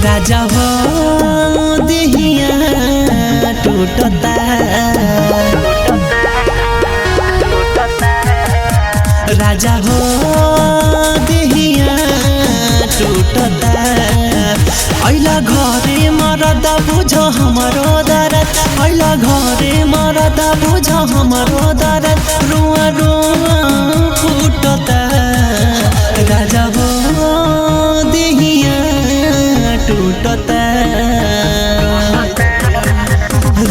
राजा हो देहिया टूटता, राजा हो देहिया टूटता। ऐला घरे मरद बुझ हमारो दर्द, ऐला घरे मरद बुझ हमारो दर्द, रुआ रुआ फूटता। राजा हो देहिया टूटता,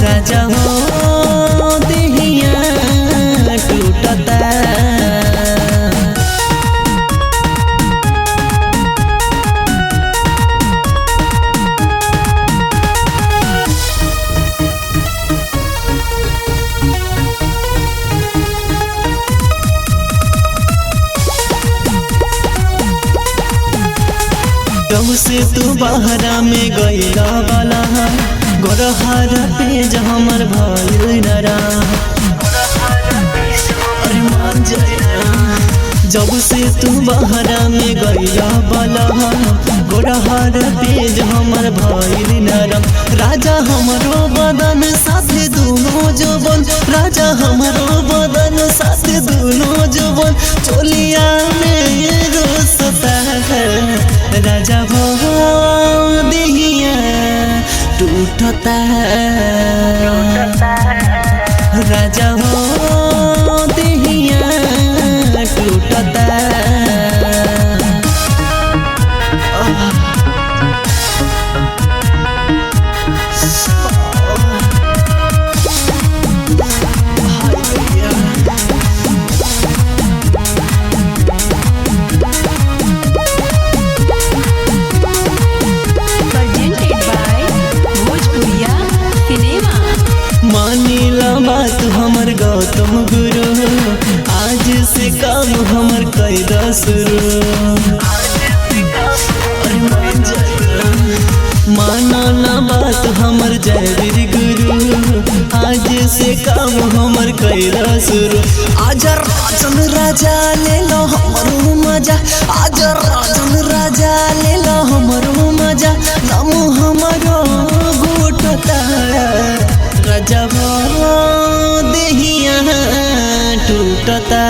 राजा हो देहिया टूटता। जब से तू बहरा में गईला वाला गोरहर पेज हमर भइल नरा, अरे मान जाए। जब से तू बहरा में गईला वाला गोरहर पेज हमर भइल नरम। राजा हमरो बदन साथे दोनों जवन, राजा हमरो बदन साथे दोनों जवन, चोलिया में रोसता है। राजा हो देहिया टूटता, राजा हो देहिया टूटता। मानिला बात हमर गौतम गुरु, आज से काम हमर कैदा शुरू। माना ना बात हमर जयवीर गुरु, आज से काम हमर कैदा शुरू। आज राजन राजा ले लो हमरो मजा, आज राजन राजा ले लो हमरो मजा, नाम हमरो घुटता। राजा हो देहिया टूटता।